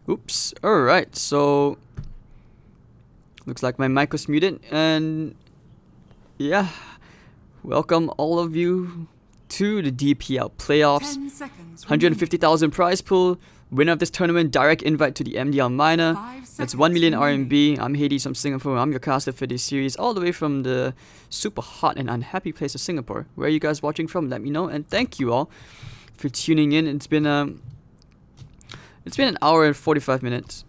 Oops. Alright, so looks like my mic was muted, and yeah, welcome all of you to the DPL playoffs. 150,000 prize pool. Winner of this tournament, direct invite to the MDL minor. That's 1 million RMB. I'm Hades from Singapore. I'm your caster for this series, all the way from the super hot and unhappy place of Singapore. Where are you guys watching from? Let me know, and thank you all for tuning in. It's been an hour and 45 minutes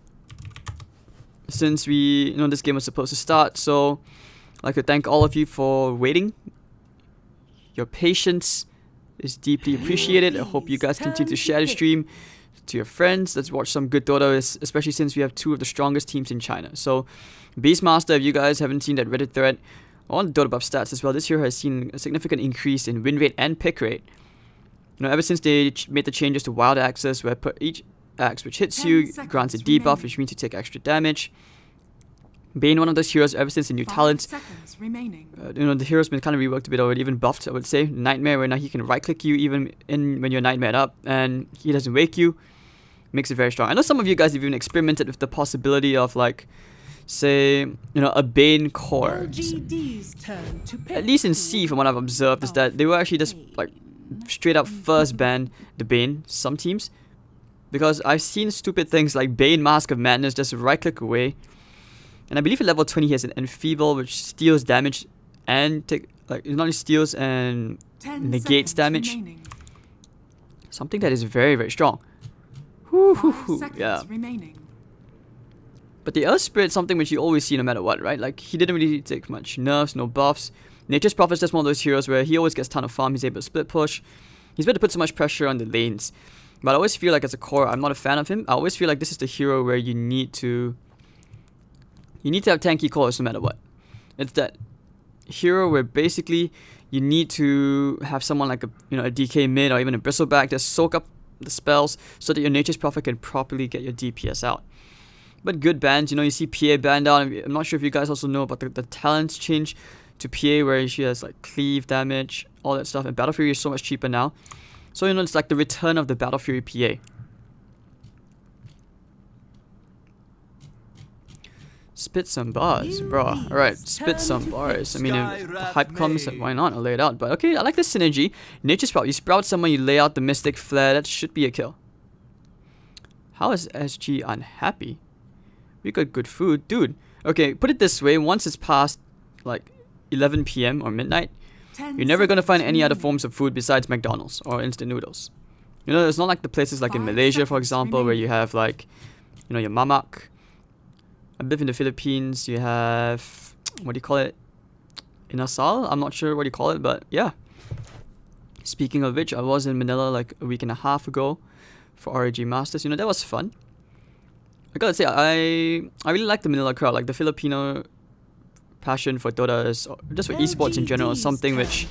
since this game was supposed to start. So I'd like to thank all of you for waiting. Your patience is deeply appreciated. I hope you guys continue to share the stream to your friends. Let's watch some good Dota, especially since we have two of the strongest teams in China. So Beastmaster, if you guys haven't seen that Reddit thread on Dota buff stats as well, this hero has seen a significant increase in win rate and pick rate. Ever since they made the changes to wild access, where each axe which hits you grants a debuff, which means you take extra damage. Bane, one of those heroes ever since the new talents. The hero's been kind of reworked a bit already, even buffed, I would say. Nightmare, where now he can right click you even when you're nightmared up, and he doesn't wake you. Makes it very strong. I know some of you guys have even experimented with the possibility of, like, say, a Bane core. At least in C, from what I've observed, is that they will actually just like straight up first ban the Bane, some teams. Because I've seen stupid things like Bane Mask of Madness just right click away. And I believe at level 20 he has an Enfeeble, which steals damage and it not only steals and negates damage. Something that is very, very strong. Yeah. But the Earth Spirit is something which you always see no matter what, right? Like, he didn't really take much nerfs, no buffs. Nature's Prophet is just one of those heroes where he always gets a ton of farm, he's able to split push. He's able to put so much pressure on the lanes. But I always feel like as a core, I'm not a fan of him. I always feel like this is the hero where you need to have tanky cores no matter what. It's that hero where basically you need to have someone like a DK mid or even a Bristleback to soak up the spells so that your Nature's Prophet can properly get your DPS out. But good bans, you see PA banned out. I'm not sure if you guys also know about the talents change to PA, where she has like cleave damage, all that stuff, and Battle Fury is so much cheaper now. So it's like the return of the Battle Fury PA. Spit some bars, bro. Alright, spit some bars. I mean, if the hype comes, why not? I'll lay it out. But okay, I like the synergy. Nature Sprout. You sprout someone, you lay out the Mystic Flare. That should be a kill. How is SG unhappy? We got good food. Dude, okay, put it this way. Once it's past, like, 11 PM or midnight, you're never going to find any other forms of food besides McDonald's or instant noodles. It's not like the places like in Malaysia, for example, where you have, like, your mamak. I live in the Philippines, you have, what do you call it? Inasal? I'm not sure what you call it, but yeah. Speaking of which, I was in Manila like a week and a half ago for RAG Masters. That was fun. I gotta say, I really like the Manila crowd. Like, the Filipino passion for Dota is, just for esports in general, is something which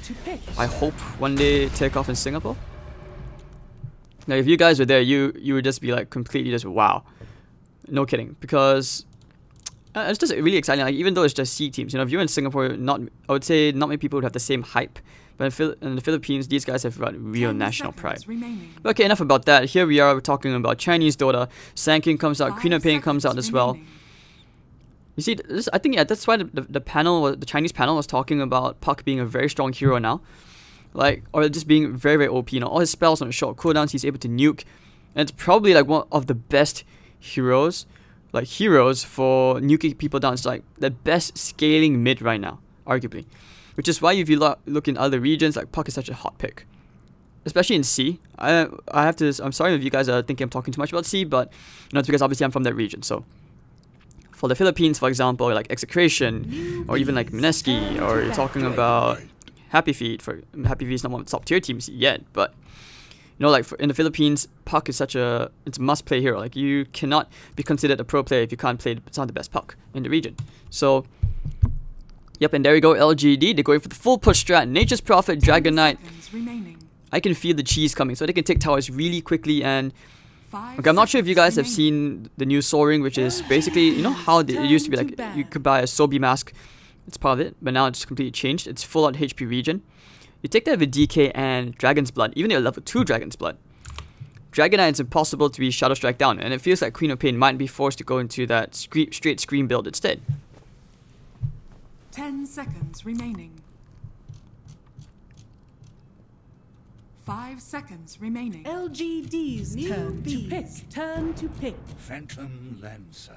I hope one day take off in Singapore. Now, if you guys were there, you would just be like completely just wow. No kidding, because it's just really exciting. Like, even though it's just C teams, if you're in Singapore, I would say not many people would have the same hype. But in the Philippines, these guys have got real national pride. But okay, enough about that. Here we are, we're talking about Chinese Dota. Sand comes out, Queen of Pain comes out as well. You see, I think that's why the Chinese panel was talking about Puck being a very strong hero now. Like, or just being very, very OP. All his spells on short cooldowns, he's able to nuke. And it's probably like one of the best heroes for nuking people down. It's like the best scaling mid right now, arguably. Which is why if you look in other regions, like, Puck is such a hot pick. Especially in C. I'm sorry if you guys are thinking I'm talking too much about C, but it's because obviously I'm from that region. So for the Philippines, for example, like Execration, or even like Mineski, or you're talking about Happy Feet. Happy Feet is not one of the top tier teams yet, but like in the Philippines, Puck is it's a must-play hero. Like, you cannot be considered a pro player if you can't play the best Puck in the region. So, yep, and there we go, LGD. They're going for the full push strat. Nature's Prophet, Dragon Knight. I can feel the cheese coming, so they can take towers really quickly. And okay, I'm not sure if you guys have seen the new Soul Ring, which is basically, how it used to be like you could buy a Sobi mask. It's part of it, but now it's completely changed. It's full out HP regen. You take that with DK and Dragon's Blood, even at level 2 Dragon's Blood. Dragon Knight, it's impossible to be Shadow Strike down, and it feels like Queen of Pain might be forced to go into that straight Scream build instead. 10 seconds remaining. 5 seconds remaining. LGD's turn to pick. Turn to pick. Phantom Lancer.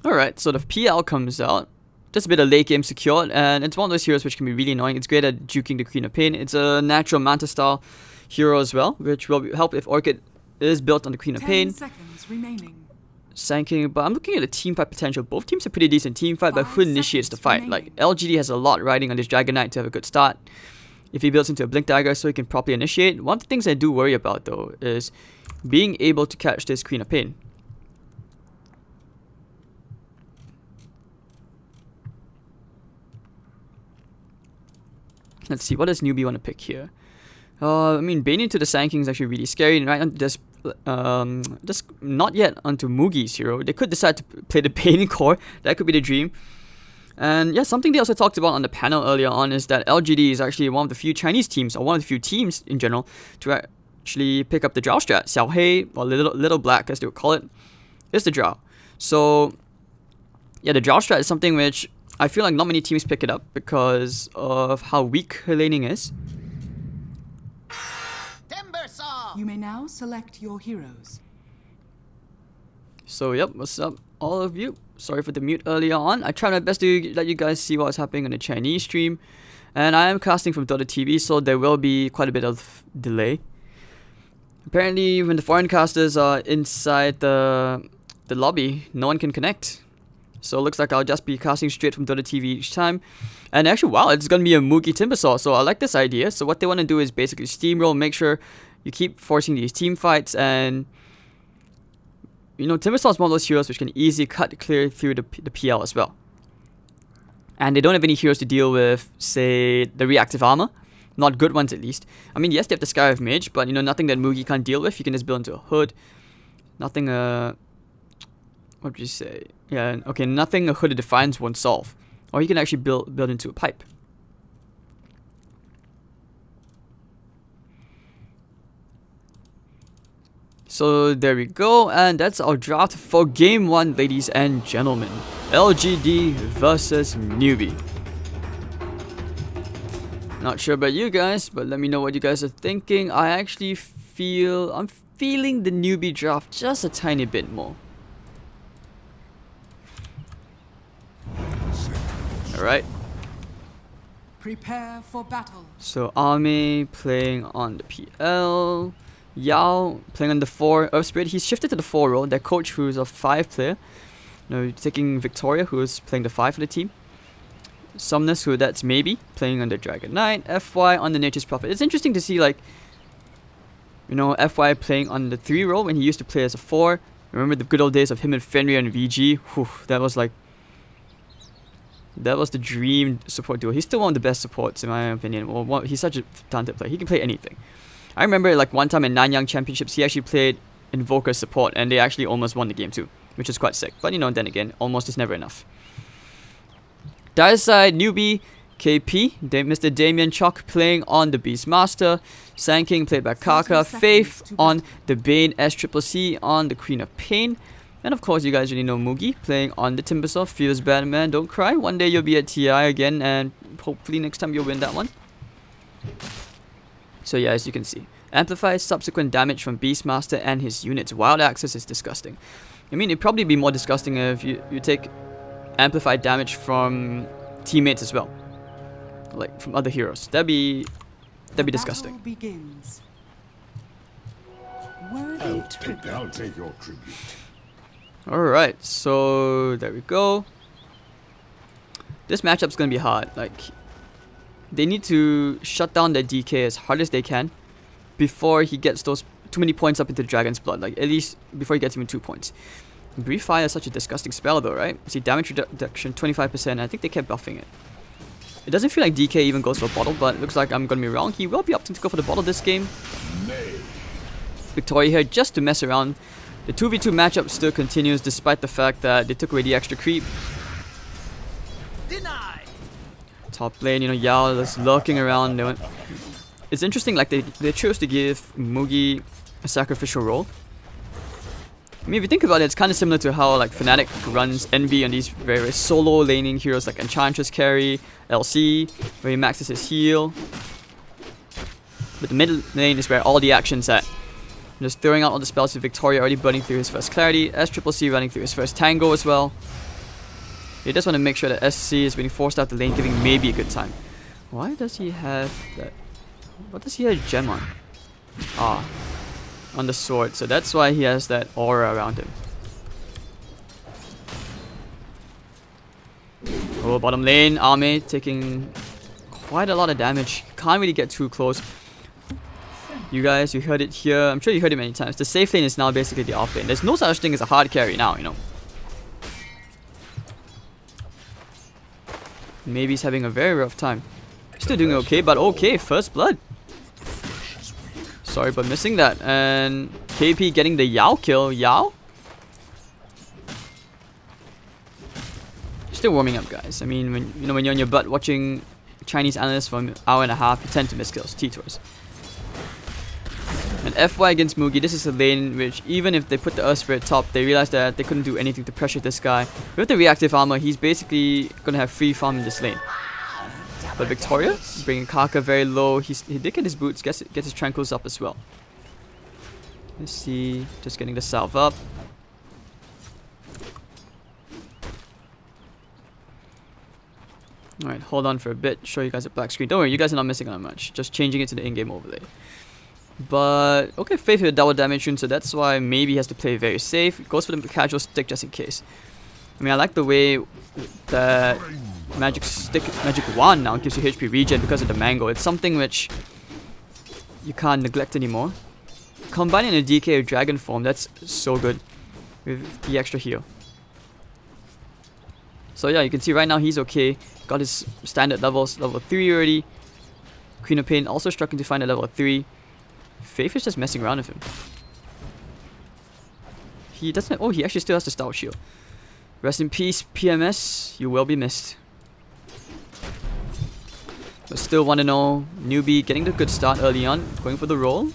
Alright, so the PL comes out. Just a bit of late game secured, and it's one of those heroes which can be really annoying. It's great at juking the Queen of Pain. It's a natural Manta style hero as well, which will help if Orchid is built on the Queen of Pain. 10 seconds remaining. Sanking, but I'm looking at the team fight potential. Both teams are pretty decent team fight, but who initiates the fight? Like, LGD has a lot riding on this Dragon Knight to have a good start. If he builds into a Blink Dagger so he can properly initiate. One of the things I do worry about though is being able to catch this Queen of Pain. Let's see, what does Newbee want to pick here? I mean, Bane into the Sanking is actually really scary. Right, just not yet onto Mugi's hero. They could decide to play the Bane core. That could be the dream. And yeah, something they also talked about on the panel earlier on is that LGD is actually one of the few Chinese teams, or one of the few teams in general, to actually pick up the Drow strat. Xiao Hei, or Little Black as they would call it, is the Drow. So yeah, the Drow strat is something which I feel like not many teams pick it up because of how weak her laning is. You may now select your heroes. So yep, what's up all of you? Sorry for the mute earlier on. I tried my best to let you guys see what's happening on the Chinese stream. And I am casting from Dota TV, so there will be quite a bit of delay. Apparently, when the foreign casters are inside the lobby, no one can connect. So it looks like I'll just be casting straight from Dota TV each time. And actually, wow, it's going to be a Mugi Timbersaw, so I like this idea. So what they want to do is basically steamroll, make sure you keep forcing these team fights, and you know, Timbersaw is one of those heroes which can easily cut clear through the PL as well. And they don't have any heroes to deal with, say, the reactive armor. Not good ones, at least. I mean, yes, they have the Sky of Mage, but you know, nothing that Mugi can't deal with. You can just build into a hood. Nothing, what would you say? Yeah, okay, nothing a Hood of Defiance won't solve. Or you can actually build into a pipe. So there we go, and that's our draft for Game 1, ladies and gentlemen. LGD versus Newbee. Not sure about you guys, but let me know what you guys are thinking. I actually I'm feeling the Newbee draft just a tiny bit more. Alright. Prepare for battle. So Army playing on the PL. Yao playing on the 4 Earth Spirit. He's shifted to the 4 role. Their coach, who's a 5 player. You know, taking Victoria, who's playing the 5 for the team. Somnus, who that's maybe playing on the Dragon Knight. FY on the Nature's Prophet. It's interesting to see, like, you know, FY playing on the 3 role when he used to play as a 4. Remember the good old days of him and Fenrir and VG? Whew, that was the dream support duo. He's still one of the best supports in my opinion. Well, he's such a talented player. He can play anything. I remember like one time in Nanyang Championships, he actually played Invoker support and they actually almost won the game too, which is quite sick. But you know, then again, almost is never enough. Dire side, Newbee, KP, Mr. Damien Chock playing on the Beastmaster, Sanking played by Kaka, Faith on the Bane, SCCC on the Queen of Pain, and of course you guys already know Mugi playing on the Timbersaw. Feels bad, man, don't cry. One day you'll be at TI again and hopefully next time you'll win that one. So yeah, as you can see, amplifies subsequent damage from Beastmaster and his units. Wild Access is disgusting. I mean, it'd probably be more disgusting if you take amplified damage from teammates as well, like from other heroes. That'd be disgusting. Begins. I'll take your tribute. Alright, so there we go. This matchup's gonna be hard. Like, they need to shut down their DK as hard as they can before he gets those too many points up into Dragon's Blood. Like, at least before he gets even 2 points. Brief Fire is such a disgusting spell though, right? See, damage reduction 25%. I think they kept buffing it. It doesn't feel like DK even goes for a bottle, but it looks like I'm gonna be wrong. He will be opting to go for the bottle this game. Victoria here just to mess around. The 2v2 matchup still continues despite the fact that they took away the extra creep. Top lane, you know, Yao is lurking around. it's interesting, like they chose to give Mugi a sacrificial role. I mean, if you think about it, it's kind of similar to how like Fnatic runs Envy on these very, very solo laning heroes like Enchantress carry, LC, where he maxes his heal. But the mid lane is where all the action's at. Just throwing out all the spells with Victoria already burning through his first Clarity, SCCC running through his first Tango as well. He just want to make sure that SC is being forced out the lane, giving maybe a good time. Why does he have that? What does he have gem on? Ah, on the sword. So that's why he has that aura around him. Oh, bottom lane, Ame taking quite a lot of damage. Can't really get too close. You guys, you heard it here. I'm sure you heard it many times. The safe lane is now basically the off lane. There's no such thing as a hard carry now, you know. Maybe he's having a very rough time. Still doing okay, but okay, first blood. Sorry, but missing that. And KP getting the Yao kill. Yao? Still warming up, guys. I mean, when you're on your butt watching Chinese analysts for an hour and a half, you tend to miss kills. T-Tours. And FY against Mugi, this is a lane which, even if they put the Earth Spirit top, they realized that they couldn't do anything to pressure this guy. With the reactive armor, he's basically gonna have free farm in this lane. But Victoria, bringing Kaka very low. He did get his boots, gets his tranquils up as well. Let's see, just getting the salve up. Alright, hold on for a bit, show you guys a black screen. Don't worry, you guys are not missing on much. Just changing it to the in-game overlay. But, okay, Faith with a double damage rune, so that's why maybe he has to play very safe. He goes for the casual stick just in case. I mean, I like the way that Magic Wand now gives you HP regen because of the mango. It's something which you can't neglect anymore. Combining a DK with Dragon Form, that's so good with the extra heal. So yeah, you can see right now he's okay. Got his standard levels, level 3 already. Queen of Pain also struggling to find a level 3. Faith is just messing around with him. He doesn't have, oh, he actually still has the Stout Shield. Rest in peace, PMS. You will be missed. But still want to know, Newbee getting the good start early on. Going for the roll.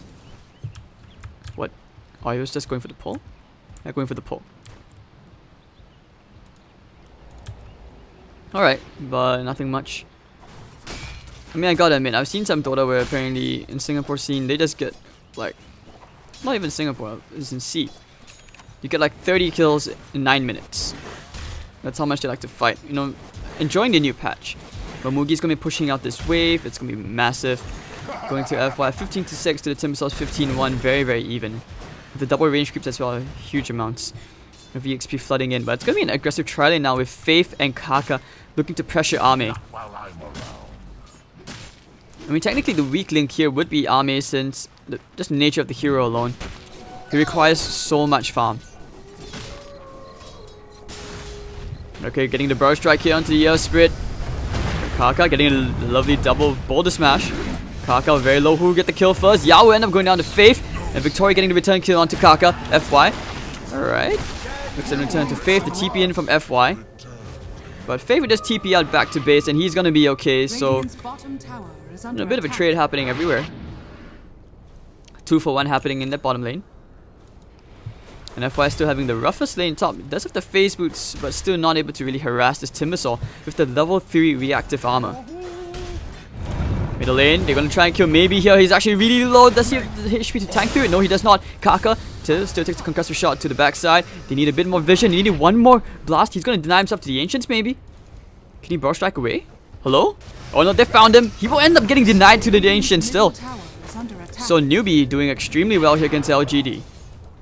What? Oh, he was just going for the pull? Yeah, going for the pull. Alright, but nothing much. I mean, I gotta admit, I've seen some Dota where apparently in Singapore scene, they just get, like, not even Singapore, it's in C. You get like 30 kills in 9 minutes. That's how much they like to fight. You know, enjoying the new patch. But Mugi's gonna be pushing out this wave, it's gonna be massive. Going to FY, 15-6 to the Timbersaws, 15-1, very, very even. The double range creeps as well, huge amounts of EXP flooding in. But it's gonna be an aggressive trial now with Faith and Kaka looking to pressure Ame. I mean, technically the weak link here would be Ame since just the nature of the hero alone. He requires so much farm. Okay, getting the Burst Strike here onto the Earth Spirit. Kaka getting a lovely double boulder smash. Kaka very low. Who will get the kill first? Yao will end up going down to Faith. And Victoria getting the return kill onto Kaka. FY. Alright. Looks like a return to Faith. The TP in from FY. But Faith will just TP out back to base and he's gonna be okay. So, a bit of a trade happening everywhere. 2 for 1 happening in the bottom lane. And FY still having the roughest lane top. It does have the phase boots, but still not able to really harass this Timbersaw with the level 3 reactive armor. Middle lane, they're gonna try and kill Maybe here. He's actually really low. Does he have the HP to tank through it? No, he does not. Kaka still takes the concussive shot to the backside. They need a bit more vision. They need one more blast. He's gonna deny himself to the Ancients, maybe? Can he burst strike away? Hello? Oh no, they found him. He will end up getting denied to the Ancients still. So Newbee doing extremely well here against LGD.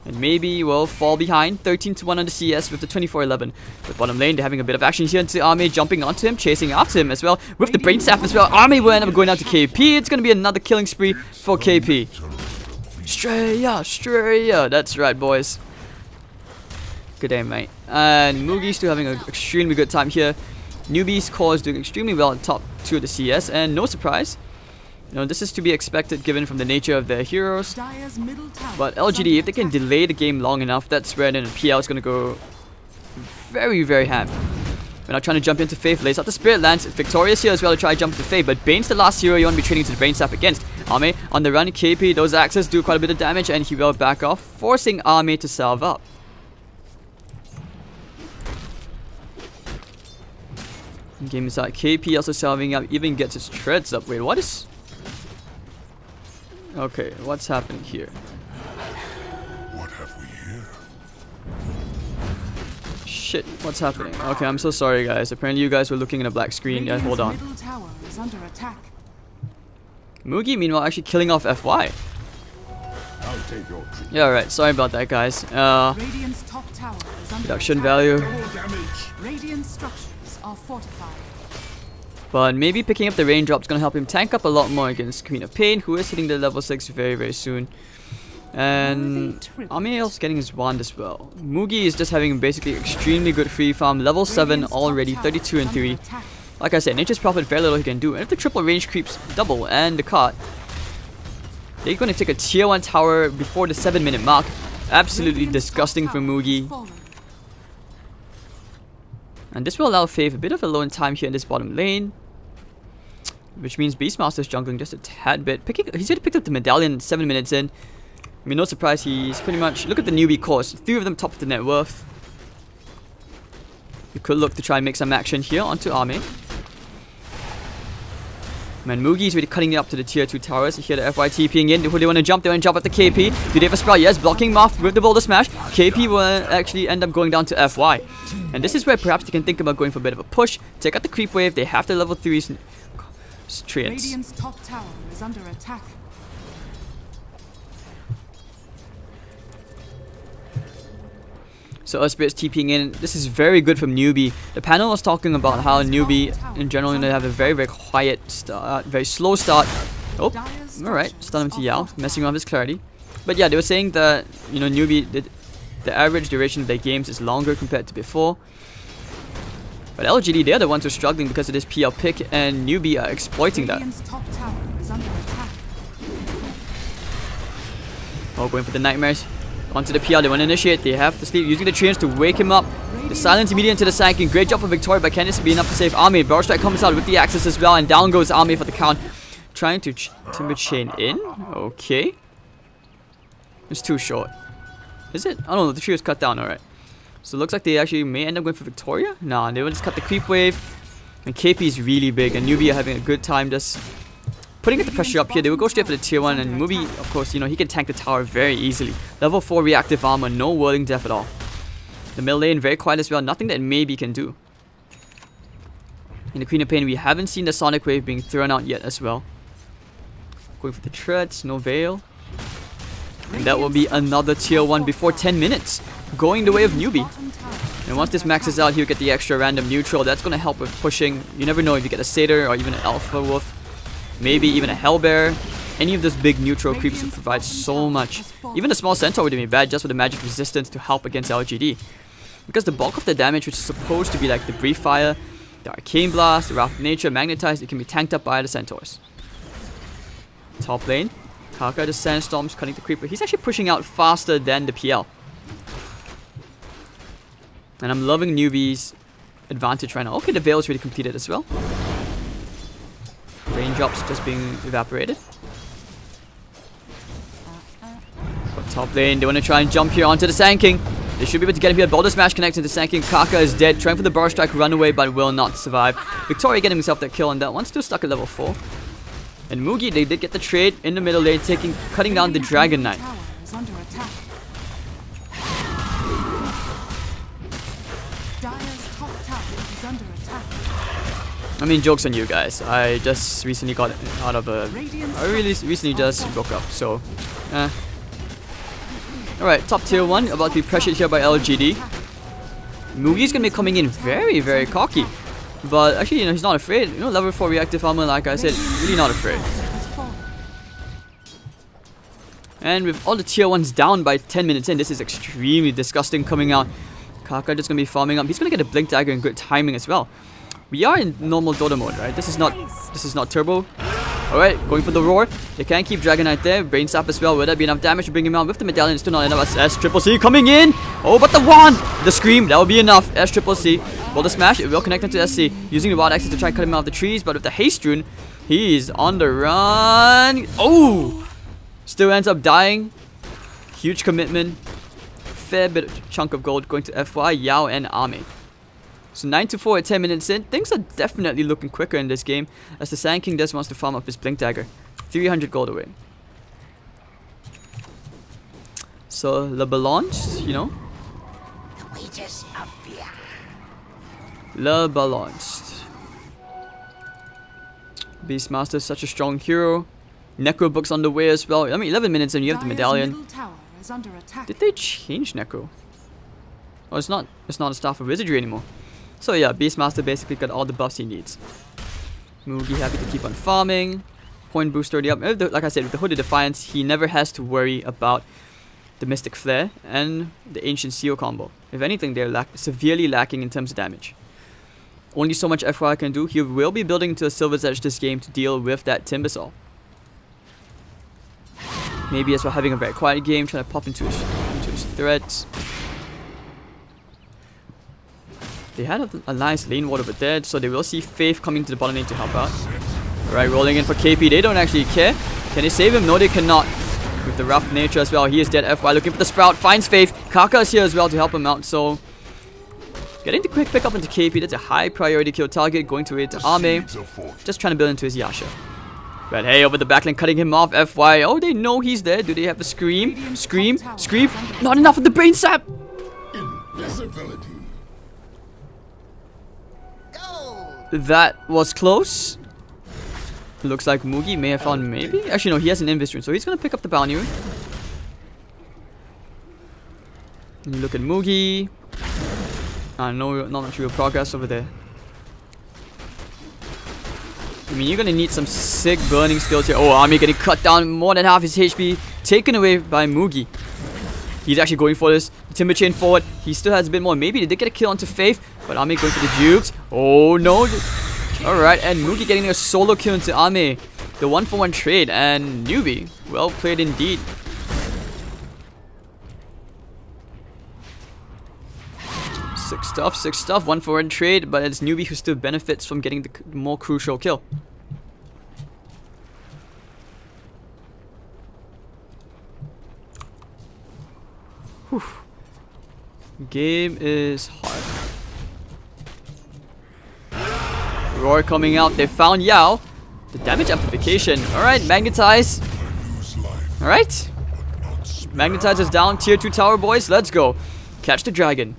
And maybe will fall behind 13-1 on the CS with the 24-11. But bottom lane, they're having a bit of action here into Ame jumping onto him, chasing after him as well. With the Brain Sap as well. Ame will end up going out to KP. It's going to be another killing spree for KP. Straya. That's right, boys. Good day, mate. And Mugi's still having an extremely good time here. Newbee's core is doing extremely well in top 2 of the CS. And no surprise. You know, this is to be expected given from the nature of their heroes. But LGD, if they can delay the game long enough, that's where then the PL is going to go very, very ham. We're not trying to jump into Faith. Lays out the Spirit Lance. Victorious here as well to try to jump into Faith. But Bane's the last hero you want to be trading to the Brain Sap against. Ame on the run. KP, those axes do quite a bit of damage. And he will back off, forcing Ame to salve up. Game is out. KP also salving up. Even gets his treads up. Wait, what is... Okay, what's happening here? What have we here? Shit, what's happening? Okay, I'm so sorry guys. Apparently you guys were looking at a black screen. Yeah, hold on. Middle tower is under attack. Mugi meanwhile actually killing off FY. I'll take your tribute. Yeah, alright, sorry about that guys. Radiant's top tower is under Reduction attack. value. Double damage. Radiant structures are fortified. But maybe picking up the raindrop's gonna help him tank up a lot more against Queen of Pain, who is hitting the level 6 very, very soon. And Amiel's getting his wand as well. Mugi is just having basically extremely good free farm. Level 7 already, 32 and 3. Like I said, Nature's Prophet, very little he can do. And if the triple range creeps double and the cart, they're going to take a tier 1 tower before the 7-minute mark. Absolutely disgusting for Mugi. And this will allow Faith a bit of alone time here in this bottom lane. Which means Beastmaster's jungling just a tad bit. He's already picked up the medallion 7 minutes in. I mean, no surprise, he's pretty much... Look at the newbie course. 3 of them top of the net worth. You could look to try and make some action here onto Ame. Man, Mugi's really cutting it up to the tier 2 towers. You hear the FY TPing in. Who they want to jump? They want to jump at the KP. Do they have a sprout? Yes, blocking Moth with the boulder smash. KP will actually end up going down to FY. And this is where perhaps they can think about going for a bit of a push. Take out the creep wave. They have the level 3s. Treants. Radiant's top tower is under attack. So Spirit's TPing in. This is very good from Newbee. The panel was talking about how Newbee in general they have a very, very quiet start, very slow start. Oh, alright, stun him to Yao, messing around with his clarity. But yeah, they were saying that, you know, Newbee, the average duration of their games is longer compared to before. But LGD, they're the ones who are struggling because of this PL pick, and Newbee are exploiting that. Oh, going for the nightmares. Onto the PL, they want to initiate. They have to sleep, using the treants to wake him up. The silence immediately into the sinking. Great job for Victoria, but can this be enough to save Ame? Barrage Strike comes out with the axis as well, and down goes Ame for the count. Trying to timber chain in. Okay. It's too short. Is it? Oh no, the tree was cut down, alright. So it looks like they actually may end up going for Victoria. Nah, they will just cut the creep wave. And KP is really big, and Newbee are having a good time just putting the pressure up here. They will go straight for the tier 1, and Newbee, of course, you know, he can tank the tower very easily. Level 4 reactive armor, no whirling death at all. The middle lane very quiet as well, nothing that maybe can do. In the Queen of Pain, we haven't seen the Sonic Wave being thrown out yet as well. Going for the treads, no veil. And that will be another tier 1 before 10 minutes. Going the way of Newbee. And once this maxes out, he'll get the extra random neutral. That's going to help with pushing. You never know if you get a Satyr or even an Alpha Wolf. Maybe even a Hellbear. Any of those big neutral creeps would provide so much. Even a small Centaur wouldn't be bad just with the magic resistance to help against LGD. Because the bulk of the damage, which is supposed to be like the Brief Fire, the Arcane Blast, the Wrath of Nature, Magnetize, it can be tanked up by the Centaurs. Top lane. Kaka the Sandstorms cutting the creeper. He's actually pushing out faster than the PL. And I'm loving Newbee's advantage right now. Okay, the Veil is really completed as well. Raindrops just being evaporated. But top lane, they want to try and jump here onto the Sand King. They should be able to get him here. Boulder Smash connects into Sand King. Kaka is dead, trying for the Barrage Strike, run away, but will not survive. Victoria getting himself that kill on that one, still stuck at level 4. And Mugi, they did get the trade in the middle lane, cutting down the Dragon Knight. I mean, joke's on you guys. I just recently got out of a... I really recently just woke up, so... Alright, top tier 1, about to be pressured here by LGD. Mugi's gonna be coming in very, very cocky. But actually, you know, he's not afraid. You know, level 4 reactive armor, like I said, really not afraid. And with all the tier 1s down by 10 minutes in, this is extremely disgusting coming out. Kaka just gonna be farming up. He's gonna get a blink dagger in good timing as well. We are in normal Dota mode, right? This is not turbo. Alright, going for the roar. They can keep Dragon Knight there. Brain Sap as well. Will that be enough damage to bring him out with the medallion? Still not enough. S triple C coming in. Oh, but the wand! The scream, that will be enough. S triple C. Boulder Smash, it will connect him to SC. Using the Wild Axes to try and cut him out of the trees, but with the Haste Rune, he's on the run. Oh! Still ends up dying. Huge commitment. Fair bit of chunk of gold going to FY, Yao, and Ame. So 9-4 at 10 minutes in. Things are definitely looking quicker in this game, as the Sand King does wants to farm up his Blink Dagger. 300 gold away. So, Le Balance, you know. Le Balance. Beastmaster is such a strong hero. Necro Book's on the way as well. I mean, 11 minutes and you have the medallion. Did they change Necro? Oh, it's not a Staff of Wizardry anymore. So yeah, Beastmaster basically got all the buffs he needs. Mugi happy to keep on farming. Point boost already up. Like I said, with the Hooded Defiance, he never has to worry about the Mystic Flare and the Ancient Seal combo. If anything, they're severely lacking in terms of damage. Only so much FY can do. He will be building into a Silver's Edge this game to deal with that Timbersaw. Maybe as well having a very quiet game, trying to pop into his threats. They had a nice lane ward over there, so they will see Faith coming to the bottom lane to help out. Alright, rolling in for KP. They don't actually care. Can they save him? No, they cannot. With the rough nature as well. He is dead. FY looking for the Sprout. Finds Faith. Kaka is here as well to help him out. So, getting the quick pick up into KP. That's a high priority kill target. Going to it to Ame. Just trying to build into his Yasha. But hey, over the backlane, cutting him off. FY. Oh, they know he's there. Do they have the Scream? Scream? Scream? Not enough of the Brain Sap! Invisibility. That was close. Looks like Mugi may have found maybe. Actually, no, he has an Invis Rune, so he's gonna pick up the Bounty Rune. Look at Mugi. No, not much real progress over there. I mean, you're gonna need some sick burning skills here. Oh, Ame getting cut down, more than half his HP taken away by Mugi. He's actually going for this. Timber Chain forward. He still has a bit more. Maybe they did get a kill onto Faith, but Ame going for the Jukes. Oh no. Alright, and Mugi getting a solo kill into Ame. The 1-for-1 trade, and Newbee. Well played indeed. Sick stuff, 1-for-1 trade, but it's Newbee who still benefits from getting the more crucial kill. Whew. Game is hard. Roar coming out. They found Yao. The damage amplification. Alright, Magnetize. Alright. Magnetize is down. Tier 2 tower, boys. Let's go. Catch the dragon.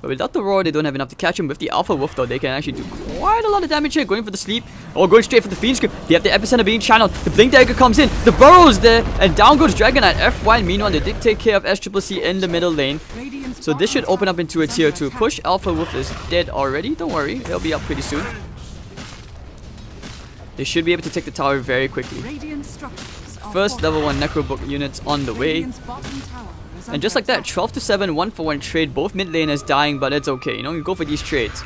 But without the Roar, they don't have enough to catch him. With the Alpha Wolf, though, they can actually do quite a lot of damage here. Going for the sleep, or going straight for the Fiend Scream. They have the Epicenter being channeled. The Blink Dagger comes in. The Burrow's there, and down goes Dragon at FY. Meanwhile, they did take care of SCCC in the middle lane. So this should open up into a tier 2 push. Alpha Wolf is dead already. Don't worry, he'll be up pretty soon. They should be able to take the tower very quickly. First level 1 Necro Book units on the way. And just like that, 12-7, 1-for-1 trade. Both mid laners dying, but it's okay. You know, you go for these trades.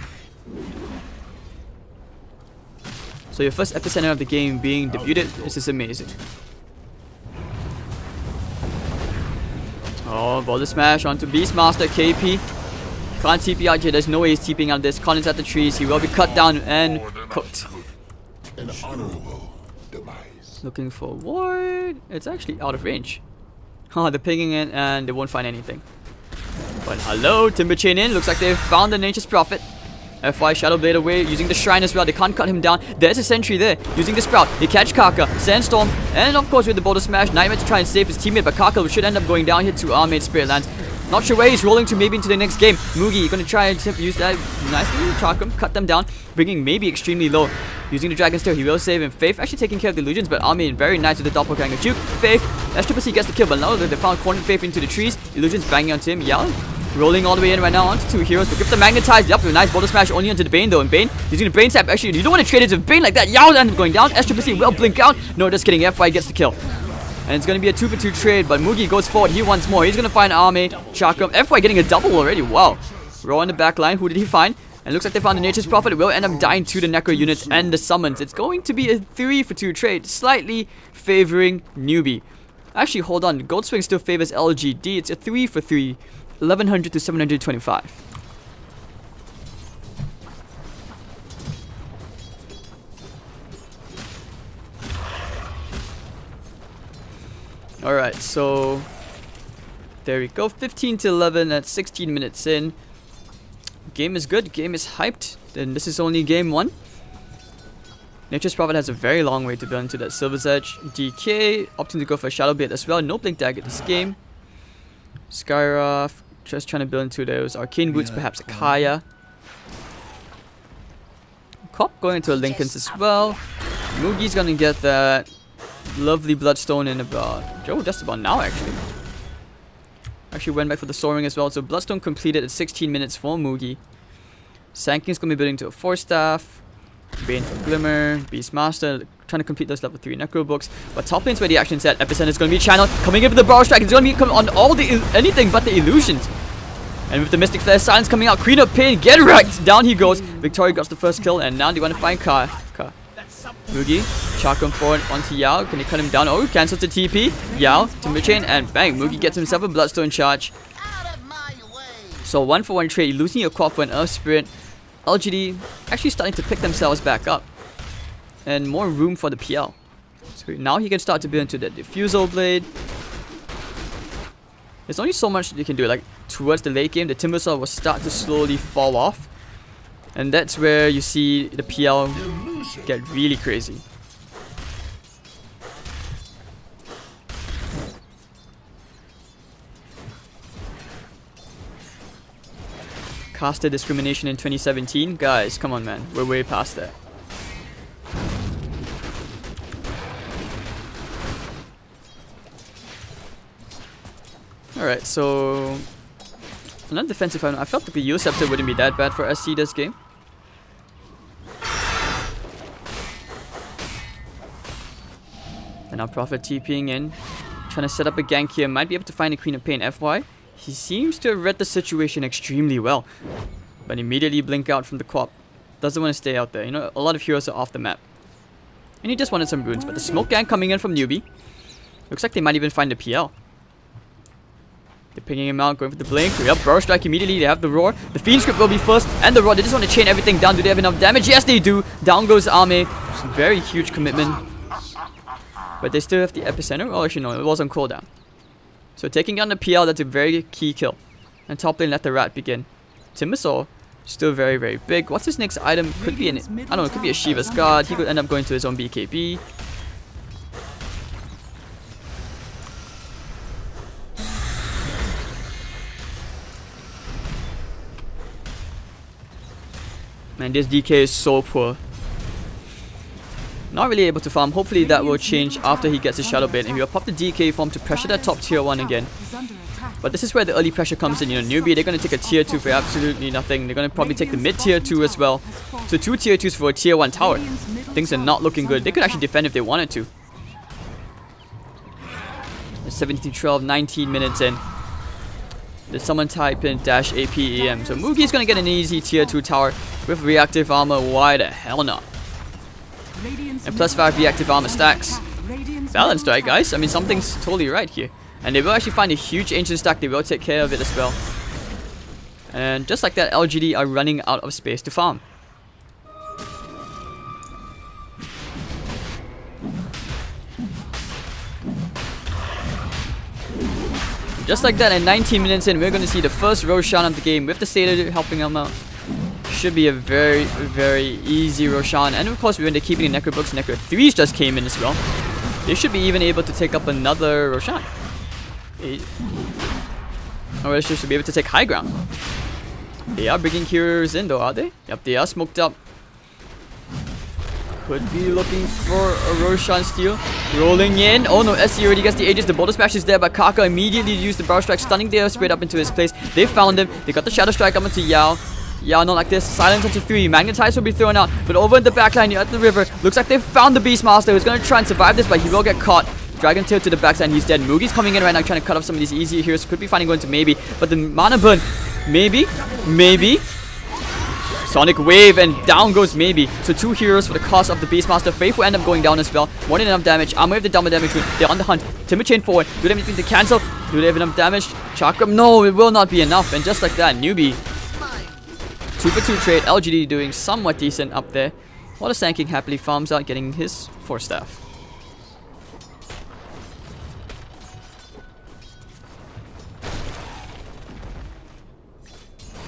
So your first epicenter of the game being debuted. This is amazing. Oh, Boulder Smash onto Beastmaster. KP can't TP out here. There's no way he's TPing out this. Con is at the trees. He will be cut down and cooked. An honorable demise. Looking for ward. It's actually out of range. Oh, they're pinging in and they won't find anything. But hello, Timber Chain in. Looks like they've found the Nature's Prophet. FY Shadow Blade away, using the Shrine as well. They can't cut him down. There's a Sentry there, using the Sprout. They catch Kaka, Sandstorm, and of course with the Boulder Smash, Nightmare to try and save his teammate, but Kaka should end up going down here to our mate Spirit Lands. Not sure where he's rolling to, maybe into the next game. Mugi gonna try and use that nicely, track him, cut them down, bringing maybe extremely low. Using the Dragon Steel, he will save him. Faith actually taking care of the illusions, but Armin very nice with the Doppelganger Juke. Faith, SCCC gets the kill, but now that they found cornered Faith into the trees, illusions banging onto him. Yeah, rolling all the way in right now onto 2 heroes, but give the Magnetize. Yup, a nice Boulder Smash only onto the Bane though, and Bane using the Brain Sap. Actually, you don't want to trade it to Bane like that. Yao ends up going down. SCCC will blink out. No, just kidding. FY gets the kill. And it's going to be a 2-for-2 trade, but Mugi goes forward. He wants more. He's going to find Ame, Chakram. FY getting a double already. Wow. Raw in the back line. Who did he find? And it looks like they found the Nature's Prophet. It will end up dying to the Necro units and the summons. It's going to be a 3-for-2 trade, slightly favoring Newbee. Actually, hold on. Gold Swing still favors LGD. It's a 3-for-3, 1100 to 725. Alright, so there we go. 15 to 11 at 16 minutes in. Game is good. Game is hyped. Then this is only game 1. Nature's Prophet has a very long way to build into that Silver's Edge. DK opting to go for a Shadow Blade as well. No Blink Dagger this game. Skyroth just trying to build into those Arcane Boots, perhaps a Kaya. Cop going into a Lincoln's as well. Moogie's gonna get that lovely Bloodstone in about... Oh, just about now actually. Actually went back for the Soaring as well. So Bloodstone completed at 16 minutes for Moogie. Sanking's gonna be building to a 4-staff. Bane for Glimmer. Beastmaster trying to complete those level 3 Necro books. But top lane's where the action's at. Epicenter is gonna be channeled. Coming in with the Barrow Strike. It's gonna be on all the anything but the illusions. And with the Mystic Flare Silence coming out. Queen of Pain. Get wrecked. Down he goes. Victoria got the first kill. And now they want to find Ka. Moogie, Char come forward onto Yao. Can he cut him down? Oh, cancels the TP. Yao, Timber Chain, and bang. Moogie gets himself a Bloodstone charge. So 1-for-1 trade, losing your Quad for an Earth Spirit. LGD actually starting to pick themselves back up. And more room for the PL. So now he can start to build into the Diffusal Blade. There's only so much you can do. Like towards the late game, the Timbersaw will start to slowly fall off. And that's where you see the PL get really crazy. Caster discrimination in 2017? Guys, come on man, we're way past that. Alright, so... another defensive item. I felt like the Yield Scepter wouldn't be that bad for SC this game. And now Prophet TPing in. Trying to set up a gank here. Might be able to find the Queen of Pain FY. He seems to have read the situation extremely well. But immediately blink out from the Quap. Doesn't want to stay out there. You know, a lot of heroes are off the map. And he just wanted some runes. But the smoke gang coming in from Newbee. Looks like they might even find the PL. They're picking him out, going for the blink. Yep, Burrow Strike immediately. They have the roar. The Fiend Script will be first. And the roar. They just want to chain everything down. Do they have enough damage? Yes, they do. Down goes Ame. Very huge commitment. But they still have the Epicenter. Oh, actually, no. It was on cooldown. So taking down the PL, that's a very key kill. And top lane, let the rat begin. Timbersaw, still very, very big. What's his next item? Could be an... I don't know. It could be a Shiva's God. He could end up going to his own BKB. Man, this DK is so poor. Not really able to farm. Hopefully that will change after he gets his Shadow Blade. And he'll pop the DK form to pressure that top tier 1 again. But this is where the early pressure comes in. You know, Newbee, they're going to take a tier 2 for absolutely nothing. They're going to probably take the mid tier 2 as well. So 2 tier 2s for a tier 1 tower. Things are not looking good. They could actually defend if they wanted to. 17-12, 19 minutes in. Did someone type in dash AP EM? So Moogie's going to get an easy tier 2 tower with reactive armor. Why the hell not? And plus 5 reactive armor stacks. Balanced, right guys? I mean, something's totally right here. And they will actually find a huge ancient stack. They will take care of it as well. And just like that, LGD are running out of space to farm. Just like that, and 19 minutes in, we're going to see the first Roshan of the game with the Satyr helping him out. Should be a very, very easy Roshan. And of course, when they're keeping the Necro books, Necro 3s just came in as well. They should be even able to take up another Roshan. Or they should be able to take high ground. They are bringing heroes in though, are they? Yep, they are smoked up. Could be looking for a Roshan steal. Rolling in. Oh no, SC already gets the Aegis. The Boulder Smash is there, but Kaka immediately used the Barrow Strike, stunning the straight up into his place. They found him. They got the Shadow Strike up into Yao. Yao not like this. Silence onto 3. Magnetize will be thrown out. But over in the backline, you're at the river. Looks like they found the Beastmaster who's going to try and survive this, but he will get caught. Dragon Tail to the backside, and he's dead. Moogie's coming in right now, trying to cut off some of these easier heroes. Could be finding going to maybe. But the mana burn. Maybe. Sonic Wave, and down goes Maybe. So 2 heroes for the cost of the Beastmaster. Faith will end up going down as well. More than enough damage. Armor with the double damage. They're on the hunt. Timber Chain forward. Do they have anything to cancel? Do they have enough damage? Chakram? No, it will not be enough. And just like that, Newbee. 2 for 2 trade. LGD doing somewhat decent up there. While the Sand King happily farms out, getting his 4 staff.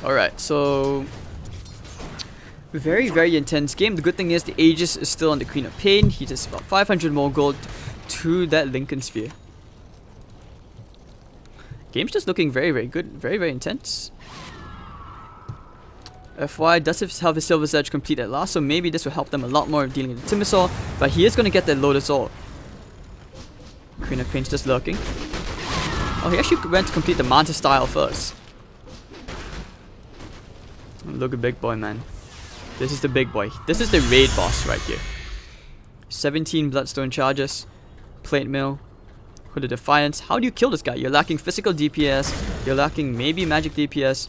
Alright, so very, very intense game. The good thing is the Aegis is still on the Queen of Pain. He just about 500 more gold to that Lincoln Sphere. Game's just looking very, very good. Very, very intense. FY does have his Silver's Edge complete at last, so maybe this will help them a lot more dealing with the Timbersaw. But he is going to get that Lotus Orb. Queen of Pain's just lurking. Oh, he actually went to complete the Manta style first. Look at big boy, man. This is the big boy. This is the raid boss right here. 17 Bloodstone charges. Plate Mill. Hood of Defiance. How do you kill this guy? You're lacking physical DPS. You're lacking maybe magic DPS.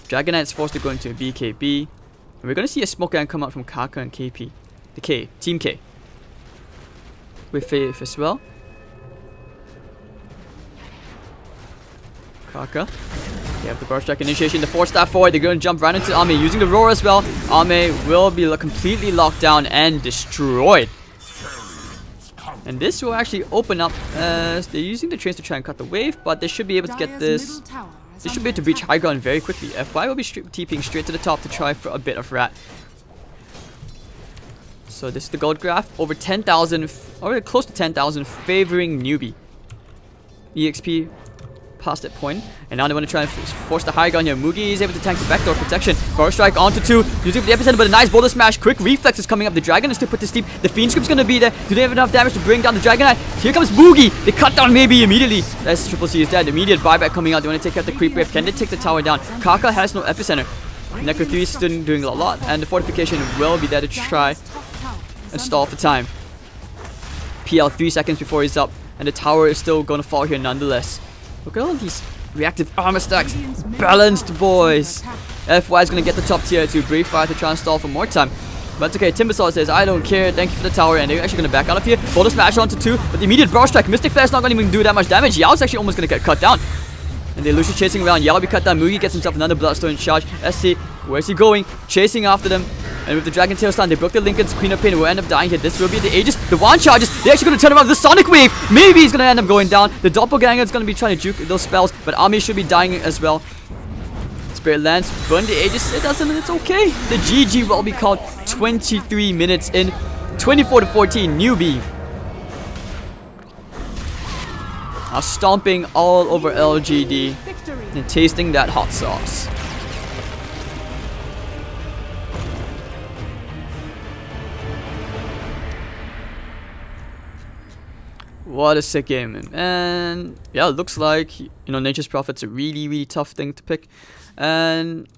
Dragonite's forced to go into a BKB. And we're going to see a smoke gun come out from Kaka and KP. The K. Team K. With Faith as well. Kaka. They have the Burst Strike initiation, the 4-staff forward. They're going to jump right into Ame using the roar as well. Ame will be completely locked down and destroyed. And this will actually open up as they're using the trains to try and cut the wave, but they should be able to get this. They should be able to reach high ground very quickly. FY will be TPing straight to the top to try for a bit of rat. So this is the gold graph. Over 10,000, or close to 10,000, favoring Newbee. EXP past that point, and now they want to try and force the high ground here. Mugi is able to tank the backdoor protection. Burst Strike onto 2, using the epicenter, but a nice boulder smash. Quick reflex is coming up. The dragon is still put to sleep. The Fiend Script's gonna be there. Do they have enough damage to bring down the Dragonite? Here comes Boogie. They cut down Maybe immediately. That's Triple C is dead. Immediate buyback coming out. They want to take out the creep wave. Can they take the tower down? Kaka has no epicenter. Necro 3 is still doing a lot, and the fortification will be there to try and stall for time. PL 3 seconds before he's up, and the tower is still gonna fall here nonetheless. Look at all these reactive armor stacks. Balanced, boys. FY is going to get the top tier to Brave Fire to try and stall for more time. But it's okay. Timbersaw says, I don't care. Thank you for the tower. And they're actually going to back out of here. Boulder smash onto 2. But the immediate Burst Strike. Mystic Flare is not going to even do that much damage. Yao's actually almost going to get cut down. And they're Lucius chasing around. Yao will be cut down. Mugi gets himself another Bloodstone charge. SC, where's he going? Chasing after them. And with the Dragon Tail stun, they broke the Lincoln's Queen of Pain will end up dying here. This will be the Aegis. The Wand charges. They're actually going to turn around with the Sonic Wave. Maybe he's going to end up going down. The Doppelganger is going to be trying to juke those spells. But Ami should be dying as well. Spirit Lance, burn the Aegis. It doesn't, it's okay. The GG will be called 23 minutes in. 24-14, Newbee. Now stomping all over LGD and tasting that hot sauce. What a sick game, man. And yeah, it looks like, you know, Nature's Prophet's a really, really tough thing to pick. And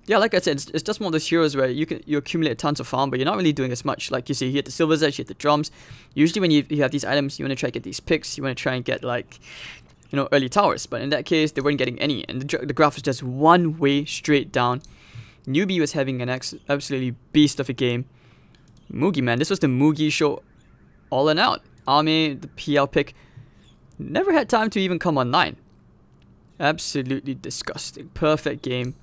yeah, like I said, it's just one of those heroes where you accumulate tons of farm, but you're not really doing as much. Like you see, you hit the Silver's Edge, you hit the drums. Usually when you have these items, you want to try to get these picks. You want to try and get, like, you know, early towers. But in that case, they weren't getting any. And the graph was just one way straight down. Newbee was having an absolutely beast of a game. Mugi, man. This was the Mugi show all and out. Ame, the PL pick, never had time to even come online. Absolutely disgusting. Perfect game.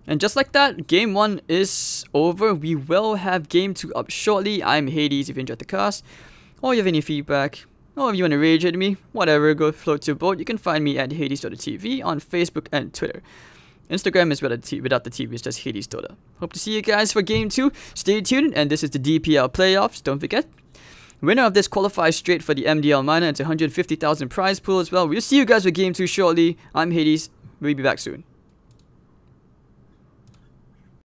And just like that, game 1 is over. We will have game 2 up shortly. I'm Hades if you enjoyed the cast. Or you have any feedback. Or if you want to rage at me. Whatever, go float your boat. You can find me at Hades.tv on Facebook and Twitter. Instagram is without the TV, it's just Hades Dota. Hope to see you guys for game 2. Stay tuned, and this is the DPL playoffs. Don't forget. Winner of this qualifies straight for the MDL minor. It's a 150,000 prize pool as well. We'll see you guys for game 2 shortly. I'm Hades. We'll be back soon.